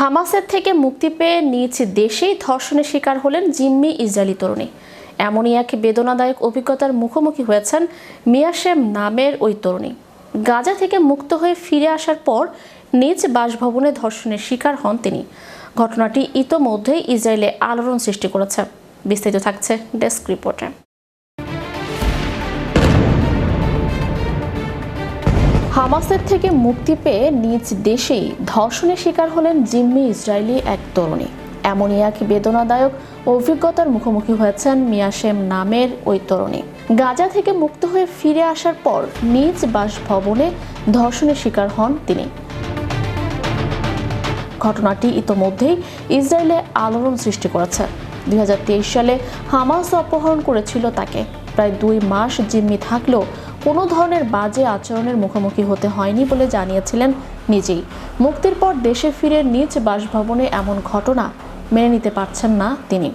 হামাসের থেকে মুক্তি পেয়ে নিজ দেশেই ধর্ষণের শিকার হলেন জিম্মি ইসরায়েলি তরুণী। এমনই এক বেদনাদায়ক অভিজ্ঞতার মুখোমুখি হয়েছেন মিয়া শেম নামের ওই তরুণী। গাজা থেকে মুক্ত হয়ে ফিরে আসার পর নিজ বাসভবনে ধর্ষণের শিকার হন তিনি। ঘটনাটি ইতোমধ্যেই ইসরায়েলে আলোড়ন সৃষ্টি করেছে। বিস্তারিত থাকছে ডেস্ক রিপোর্টে। হামাসের থেকে মুক্তি পেয়ে নিজ দেশেই ধর্ষণের শিকার হলেন জিম্মি ইসরায়েলি এক তরুণী। এমনই এক বেদনাদায়ক অভিজ্ঞতার মুখোমুখি হয়েছেন মিয়া শেম নামের ওই তরুণী। গাজা থেকে মুক্ত হয়ে ফিরে আসার পর নিজ বাসভবনে ধর্ষণের শিকার হন তিনি। ঘটনাটি ইতোমধ্যেই ইসরায়েলে আলোড়ন সৃষ্টি করেছে। 2023 সালে হামাস অপহরণ করেছিল তাকে। প্রায় 2 মাস জিম্মি থাকলেও কোনো ধরনের বাজে আচরণের মুখোমুখি হতে হয়নি বলে জানিয়েছিলেন নিজেই। মুক্তির পর দেশে ফিরে নিজ বাসভবনে এমন ঘটনা মেনে নিতে পারছেন না তিনি।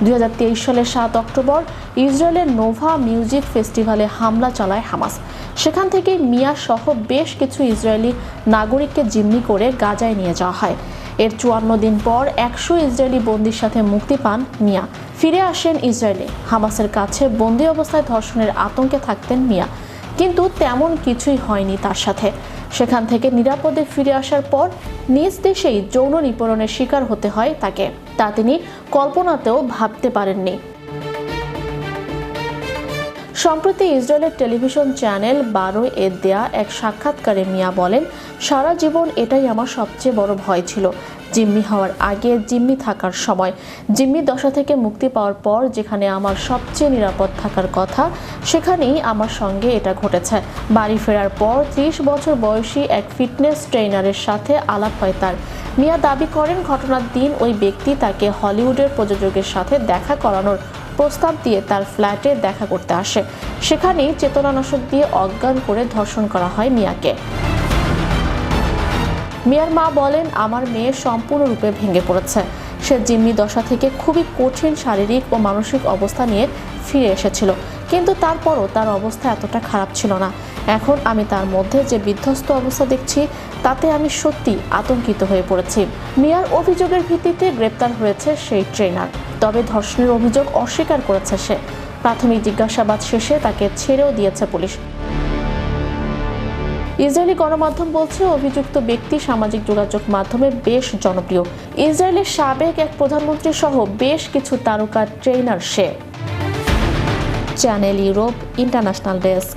2023 সালের 7 অক্টোবর ইসরায়েলের নোভা মিউজিক ফেস্টিভ্যালে হামলা চালায় হামাস। সেখান থেকে মিয়া সহ বেশ কিছু ইসরায়েলি নাগরিককে জিম্মি করে গাজায় নিয়ে যাওয়া হয়। এর 54 দিন পর 100 ইসরায়েলি বন্দীর সাথে মুক্তি পান মিয়া। ফিরে আসেন ইসরায়েলে। হামাসের কাছে বন্দী অবস্থায় ধর্ষণের আতঙ্কে থাকতেন মিয়া, কিন্তু তেমন কিছুই হয়নি তার সাথে। সেখান থেকে নিরাপদে ফিরে আসার পর নিজ দেশেই যৌন নিপীড়নের শিকার হতে হয় তাকে। তা তিনি কল্পনাতেও ভাবতে পারেননি। সম্প্রতি ইসরায়েলের টেলিভিশন চ্যানেল 12 এর দেয়া এক সাক্ষাৎকারে মিয়া বলেন, সারা জীবন এটাই আমার সবচেয়ে বড় ভয় ছিল। জিম্মি হওয়ার আগে, জিম্মি থাকার সময়, জিম্মি দশা থেকে মুক্তি পাওয়ার পর যেখানে আমার সবচেয়ে নিরাপদ থাকার কথা, সেখানেই আমার সঙ্গে এটা ঘটেছে। বাড়ি ফেরার পর 30 বছর বয়সী এক ফিটনেস ট্রেনারের সাথে আলাপ হয় তার। মিয়া দাবি করেন, ঘটনার দিন ওই ব্যক্তি তাকে হলিউডের প্রযোজকের সাথে দেখা করানোর প্রস্তাব দিয়ে তার ফ্ল্যাটে দেখা করতে আসে। সেখানেই চেতনানাশক দিয়ে অজ্ঞান করে ধর্ষণ করা হয় মিয়াকে। মিয়ার মা বলেন, আমার মেয়ে সম্পূর্ণরূপে ভেঙে পড়েছে। সে জিম্মি দশা থেকে খুবই কঠিন শারীরিক ও মানসিক অবস্থা নিয়ে ফিরে এসেছিল, কিন্তু তারপরও তার অবস্থা এতটা খারাপ ছিল না। এখন আমি তার মধ্যে যে বিধ্বস্ত অবস্থা দেখছি, তাতে আমি সত্যি আতঙ্কিত হয়ে পড়েছি। মিয়ার অভিযোগের ভিত্তিতে গ্রেপ্তার হয়েছে সেই ট্রেনার। তবে ধর্ষণের অভিযোগ অস্বীকার করেছে সে। প্রাথমিক জিজ্ঞাসাবাদ শেষে তাকে ছেড়েও দিয়েছে পুলিশ। ইসরায়েলি গণমাধ্যম বলছে, অভিযুক্ত ব্যক্তি সামাজিক যোগাযোগ মাধ্যমে বেশ জনপ্রিয়। ইসরায়েলের সাবেক এক প্রধানমন্ত্রী সহ বেশ কিছু তারকা ট্রেনার সে। Channel Europe international desk.